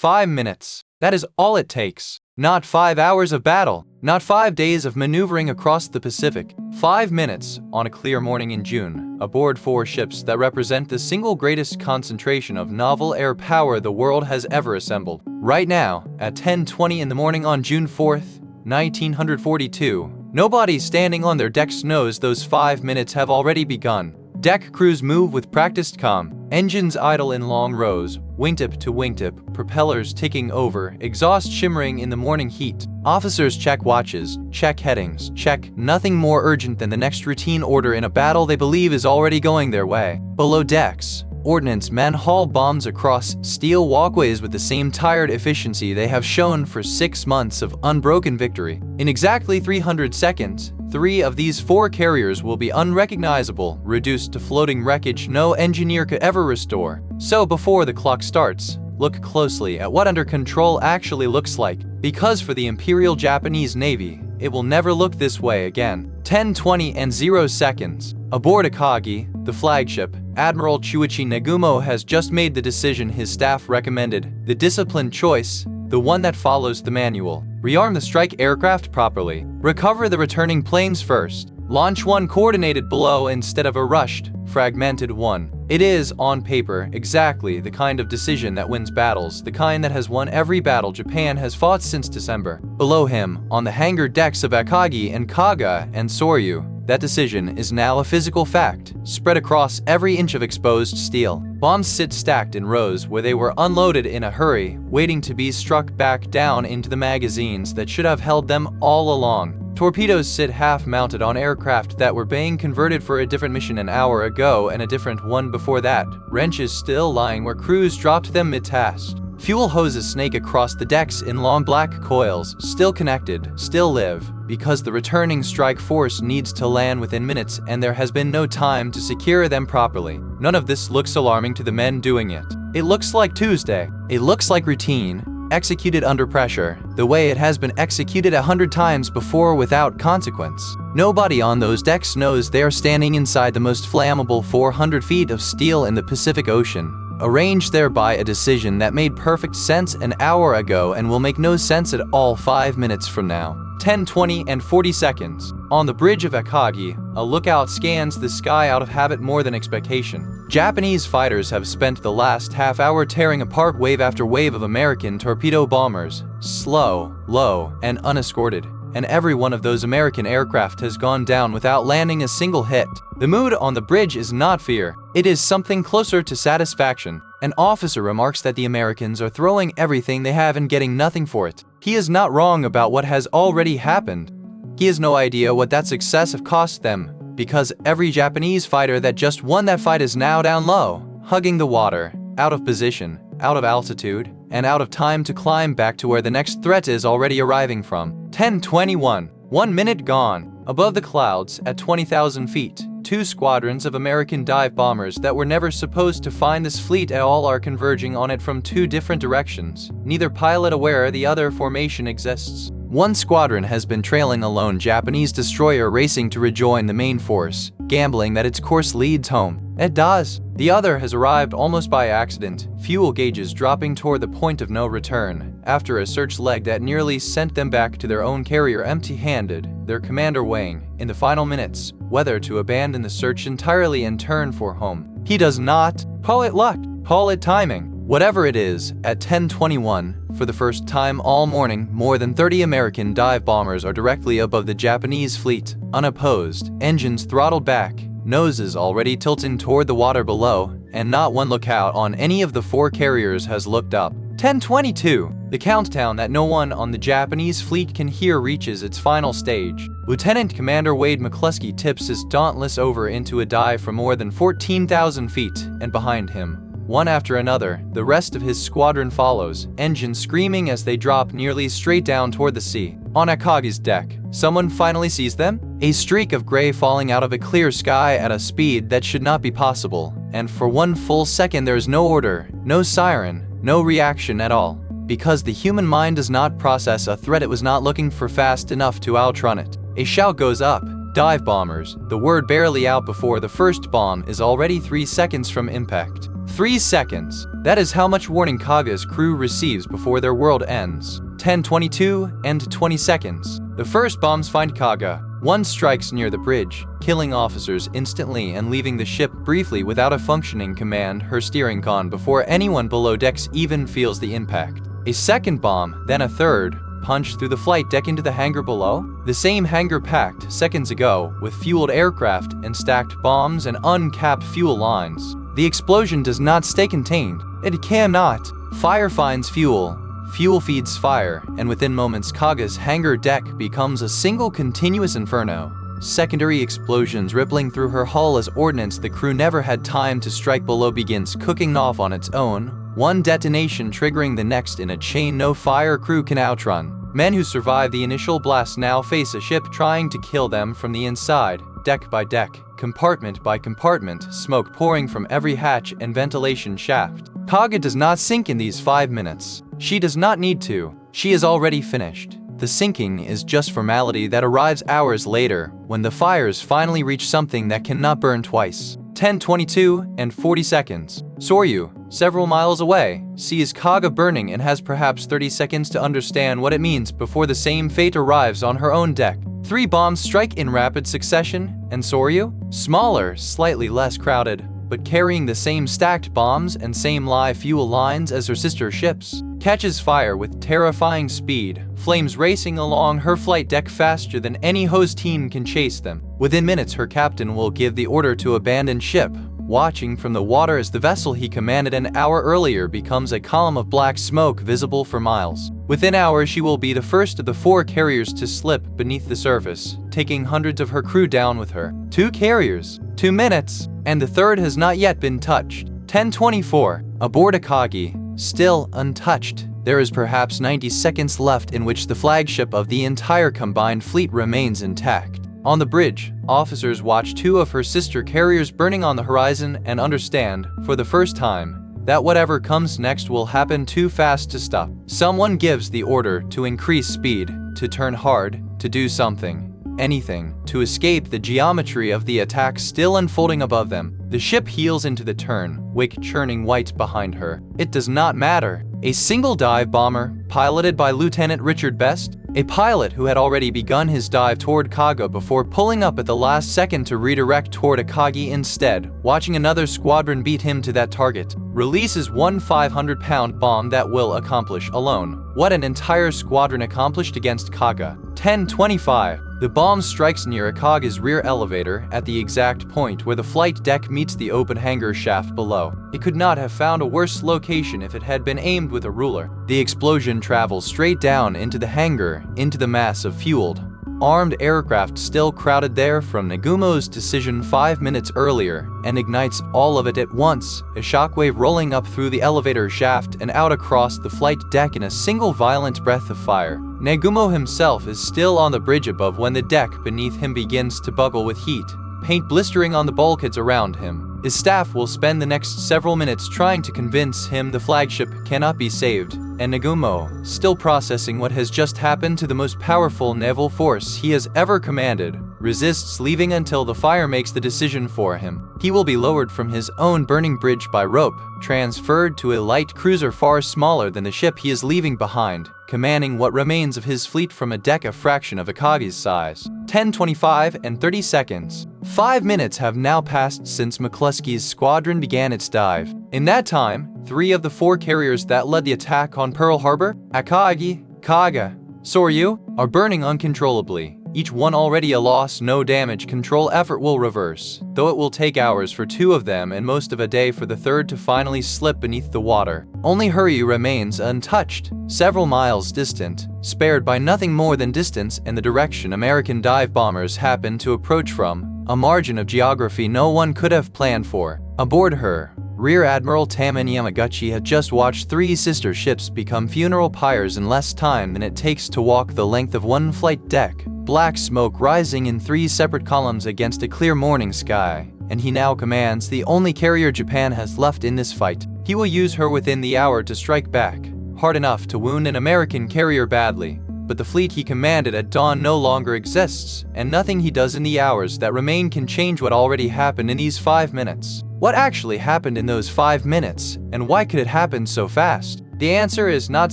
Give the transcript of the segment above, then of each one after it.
5 minutes. That is all it takes. Not 5 hours of battle, not 5 days of maneuvering across the Pacific. 5 minutes on a clear morning in June, aboard 4 ships that represent the single greatest concentration of naval air power the world has ever assembled. Right now, at 10:20 in the morning on June 4th, 1942, nobody standing on their decks knows those 5 minutes have already begun. Deck crews move with practiced calm, engines idle in long rows, wingtip to wingtip, propellers ticking over, exhaust shimmering in the morning heat. Officers check watches, check headings, check nothing more urgent than the next routine order in a battle they believe is already going their way. Below decks, ordnance men haul bombs across steel walkways with the same tired efficiency they have shown for 6 months of unbroken victory. In exactly 300 seconds, 3 of these 4 carriers will be unrecognizable, reduced to floating wreckage no engineer could ever restore. So before the clock starts, look closely at what under control actually looks like, because for the Imperial Japanese Navy, it will never look this way again. 10:20 and 0 seconds. Aboard Akagi, the flagship, Admiral Chuichi Nagumo has just made the decision his staff recommended, the disciplined choice, the one that follows the manual. Rearm the strike aircraft properly. Recover the returning planes first. Launch one coordinated blow instead of a rushed, fragmented one. It is, on paper, exactly the kind of decision that wins battles, the kind that has won every battle Japan has fought since December. Below him, on the hangar decks of Akagi and Kaga and Soryu, that decision is now a physical fact, spread across every inch of exposed steel. Bombs sit stacked in rows where they were unloaded in a hurry, waiting to be struck back down into the magazines that should have held them all along. Torpedoes sit half-mounted on aircraft that were being converted for a different mission an hour ago and a different one before that, wrenches still lying where crews dropped them mid-task. Fuel hoses snake across the decks in long black coils, still connected, still live, because the returning strike force needs to land within minutes and there has been no time to secure them properly. None of this looks alarming to the men doing it. It looks like Tuesday. It looks like routine, executed under pressure, the way it has been executed 100 times before without consequence. Nobody on those decks knows they are standing inside the most flammable 400 feet of steel in the Pacific Ocean, arranged there by a decision that made perfect sense an hour ago and will make no sense at all 5 minutes from now. 10:20 and 40 seconds. On the bridge of Akagi, a lookout scans the sky out of habit more than expectation. Japanese fighters have spent the last half hour tearing apart wave after wave of American torpedo bombers, slow, low, and unescorted, and every one of those American aircraft has gone down without landing a single hit. The mood on the bridge is not fear. It is something closer to satisfaction. An officer remarks that the Americans are throwing everything they have and getting nothing for it. He is not wrong about what has already happened. He has no idea what that success have cost them, because every Japanese fighter that just won that fight is now down low, hugging the water, out of position, out of altitude, and out of time to climb back to where the next threat is already arriving from. 10:21. 1 minute gone. Above the clouds, at 20,000 feet, 2 squadrons of American dive bombers that were never supposed to find this fleet at all are converging on it from 2 different directions, neither pilot aware the other formation exists. One squadron has been trailing a lone Japanese destroyer racing to rejoin the main force, gambling that its course leads home. It does. The other has arrived almost by accident, fuel gauges dropping toward the point of no return, after a search leg that nearly sent them back to their own carrier empty-handed, their commander weighing, in the final minutes, whether to abandon the search entirely and turn for home. He does not. Call it luck, call it timing. Whatever it is, at 10:21, for the first time all morning, more than 30 American dive bombers are directly above the Japanese fleet, unopposed, engines throttled back, noses already tilting toward the water below, and not one lookout on any of the 4 carriers has looked up. 10:22. The countdown that no one on the Japanese fleet can hear reaches its final stage. Lieutenant Commander Wade McCluskey tips his Dauntless over into a dive from more than 14,000 feet, and behind him, one after another, the rest of his squadron follows, engines screaming as they drop nearly straight down toward the sea. On Akagi's deck, someone finally sees them, a streak of gray falling out of a clear sky at a speed that should not be possible, and for 1 full second there is no order, no siren, no reaction at all, because the human mind does not process a threat it was not looking for fast enough to outrun it. A shout goes up, dive bombers, the word barely out before the first bomb is already 3 seconds from impact. 3 seconds. That is how much warning Kaga's crew receives before their world ends. 10:22 and 20 seconds. The first bombs find Kaga. One strikes near the bridge, killing officers instantly and leaving the ship briefly without a functioning command her steering con before anyone below decks even feels the impact. A second bomb, then a third, punched through the flight deck into the hangar below. The same hangar packed seconds ago with fueled aircraft and stacked bombs and uncapped fuel lines. The explosion does not stay contained. It cannot. Fire finds fuel. Fuel feeds fire, and within moments Kaga's hangar deck becomes a single continuous inferno. Secondary explosions rippling through her hull as ordnance the crew never had time to strike below begins cooking off on its own, one detonation triggering the next in a chain no fire crew can outrun. Men who survive the initial blast now face a ship trying to kill them from the inside, deck by deck, compartment by compartment, smoke pouring from every hatch and ventilation shaft. Kaga does not sink in these 5 minutes. She does not need to. She is already finished. The sinking is just formality that arrives hours later, when the fires finally reach something that cannot burn twice. 10:22 and 40 seconds. Soryu, several miles away, sees Kaga burning and has perhaps 30 seconds to understand what it means before the same fate arrives on her own deck. 3 bombs strike in rapid succession, and Soryu, smaller, slightly less crowded, but carrying the same stacked bombs and same live fuel lines as her sister ships, catches fire with terrifying speed, flames racing along her flight deck faster than any hose team can chase them. Within minutes, her captain will give the order to abandon ship, watching from the water as the vessel he commanded an hour earlier becomes a column of black smoke visible for miles. Within hours, she will be the first of the 4 carriers to slip beneath the surface, taking hundreds of her crew down with her. 2 carriers, 2 minutes, and the third has not yet been touched. 10:24, aboard Akagi, still untouched. There is perhaps 90 seconds left in which the flagship of the entire combined fleet remains intact. On the bridge, officers watch 2 of her sister carriers burning on the horizon and understand, for the first time, that whatever comes next will happen too fast to stop. Someone gives the order to increase speed, to turn hard, to do something, anything, to escape the geometry of the attack still unfolding above them. The ship heels into the turn, wake churning white behind her. It does not matter. A single dive bomber, piloted by Lieutenant Richard Best, a pilot who had already begun his dive toward Kaga before pulling up at the last second to redirect toward Akagi instead, watching another squadron beat him to that target, releases one 500-pound bomb that will accomplish alone what an entire squadron accomplished against Kaga. 10:25. The bomb strikes near Akaga's rear elevator at the exact point where the flight deck meets the open hangar shaft below. It could not have found a worse location if it had been aimed with a ruler. The explosion travels straight down into the hangar, into the mass of fueled, armed aircraft still crowded there from Nagumo's decision 5 minutes earlier, and ignites all of it at once, a shockwave rolling up through the elevator shaft and out across the flight deck in a single violent breath of fire. Nagumo himself is still on the bridge above when the deck beneath him begins to buckle with heat, paint blistering on the bulkheads around him. His staff will spend the next several minutes trying to convince him the flagship cannot be saved, and Nagumo, still processing what has just happened to the most powerful naval force he has ever commanded, resists leaving until the fire makes the decision for him. He will be lowered from his own burning bridge by rope, transferred to a light cruiser far smaller than the ship he is leaving behind, commanding what remains of his fleet from a deck a fraction of Akagi's size. 10:25 and 30 seconds. 5 minutes have now passed since McCluskey's squadron began its dive. In that time, 3 of the 4 carriers that led the attack on Pearl Harbor, Akagi, Kaga, Soryu, are burning uncontrollably. Each one already a loss, no damage control effort will reverse, though it will take hours for 2 of them and most of a day for the third to finally slip beneath the water. Only Hurry remains untouched, several miles distant, spared by nothing more than distance and the direction American dive bombers happen to approach from, a margin of geography no one could have planned for. Aboard her, Rear Admiral Taman Yamaguchi had just watched 3 sister ships become funeral pyres in less time than it takes to walk the length of one flight deck, black smoke rising in 3 separate columns against a clear morning sky, and he now commands the only carrier Japan has left in this fight. He will use her within the hour to strike back, hard enough to wound an American carrier badly, but the fleet he commanded at dawn no longer exists, and nothing he does in the hours that remain can change what already happened in these 5 minutes. What actually happened in those 5 minutes, and why could it happen so fast? The answer is not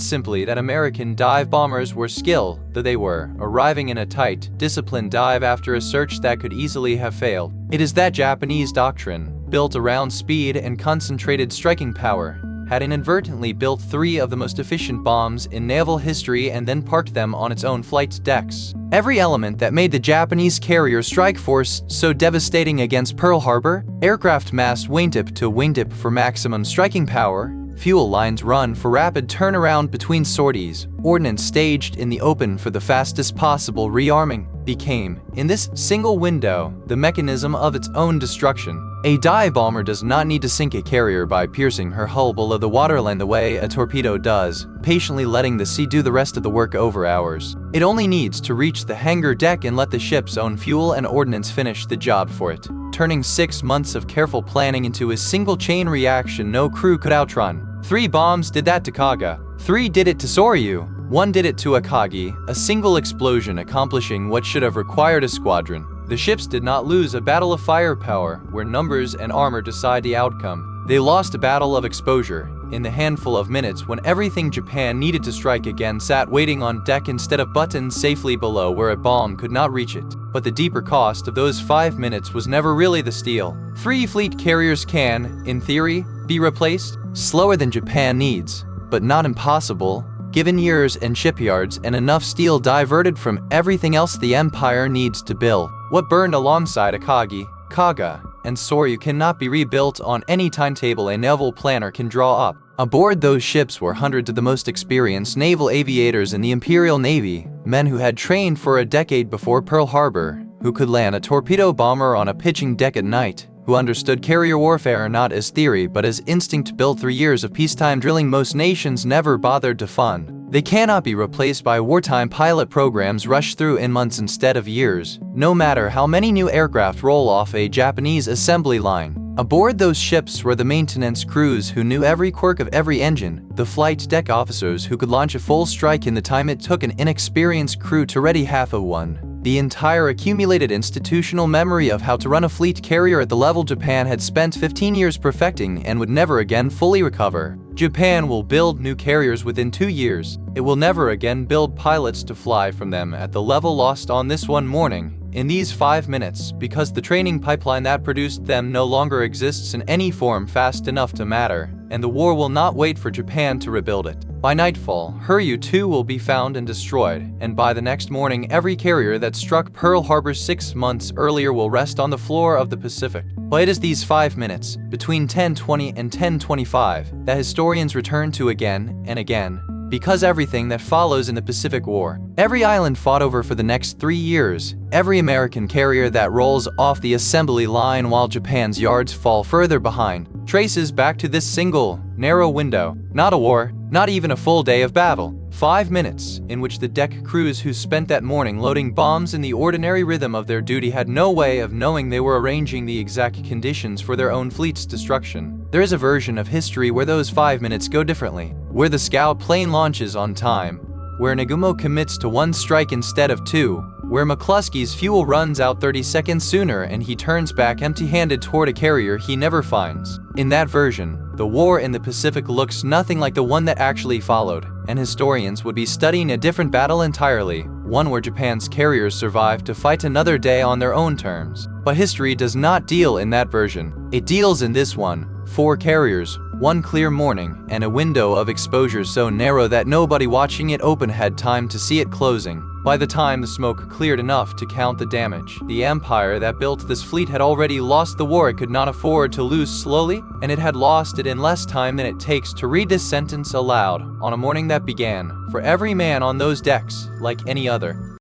simply that American dive bombers were skilled, though they were, arriving in a tight, disciplined dive after a search that could easily have failed. It is that Japanese doctrine, built around speed and concentrated striking power, had inadvertently built 3 of the most efficient bombs in naval history and then parked them on its own flight decks. Every element that made the Japanese carrier strike force so devastating against Pearl Harbor: aircraft mast wingtip to wingtip for maximum striking power, fuel lines run for rapid turnaround between sorties, ordnance staged in the open for the fastest possible rearming, became, in this single window, the mechanism of its own destruction. A dive bomber does not need to sink a carrier by piercing her hull below the waterline the way a torpedo does, patiently letting the sea do the rest of the work over hours. It only needs to reach the hangar deck and let the ship's own fuel and ordnance finish the job for it, turning 6 months of careful planning into a single chain reaction no crew could outrun. 3 bombs did that to Kaga. 3 did it to Soryu. 1 did it to Akagi, a single explosion accomplishing what should have required a squadron. The ships did not lose a battle of firepower, where numbers and armor decide the outcome. They lost a battle of exposure, in the handful of minutes when everything Japan needed to strike again sat waiting on deck instead of buttons safely below where a bomb could not reach it. But the deeper cost of those 5 minutes was never really the steel. 3 fleet carriers can, in theory, be replaced, slower than Japan needs, but not impossible, given years and shipyards and enough steel diverted from everything else the empire needs to build. What burned alongside Akagi, Kaga, and Soryu cannot be rebuilt on any timetable a naval planner can draw up. Aboard those ships were hundreds of the most experienced naval aviators in the Imperial Navy, men who had trained for a decade before Pearl Harbor, who could land a torpedo bomber on a pitching deck at night, who understood carrier warfare not as theory but as instinct built through years of peacetime drilling most nations never bothered to fund. They cannot be replaced by wartime pilot programs rushed through in months instead of years, no matter how many new aircraft roll off a Japanese assembly line. Aboard those ships were the maintenance crews who knew every quirk of every engine, the flight deck officers who could launch a full strike in the time it took an inexperienced crew to ready half of one. The entire accumulated institutional memory of how to run a fleet carrier at the level Japan had spent 15 years perfecting and would never again fully recover. Japan will build new carriers within 2 years. It will never again build pilots to fly from them at the level lost on this one morning, in these 5 minutes, because the training pipeline that produced them no longer exists in any form fast enough to matter, and the war will not wait for Japan to rebuild it. By nightfall, Huryu too will be found and destroyed, and by the next morning every carrier that struck Pearl Harbor 6 months earlier will rest on the floor of the Pacific. But it is these 5 minutes, between 10:20 and 10:25, that historians return to again and again, because everything that follows in the Pacific War, every island fought over for the next 3 years, every American carrier that rolls off the assembly line while Japan's yards fall further behind, traces back to this single, narrow window. Not a war, not even a full day of battle. 5 minutes, in which the deck crews who spent that morning loading bombs in the ordinary rhythm of their duty had no way of knowing they were arranging the exact conditions for their own fleet's destruction. There is a version of history where those 5 minutes go differently, where the scout plane launches on time, where Nagumo commits to 1 strike instead of 2, where McCluskey's fuel runs out 30 seconds sooner and he turns back empty-handed toward a carrier he never finds. In that version, the war in the Pacific looks nothing like the one that actually followed, and historians would be studying a different battle entirely, one where Japan's carriers survived to fight another day on their own terms. But history does not deal in that version. It deals in this one: 4 carriers, 1 clear morning, and a window of exposure so narrow that nobody watching it open had time to see it closing. By the time the smoke cleared enough to count the damage, the empire that built this fleet had already lost the war it could not afford to lose slowly, and it had lost it in less time than it takes to read this sentence aloud on a morning that began, for every man on those decks, like any other.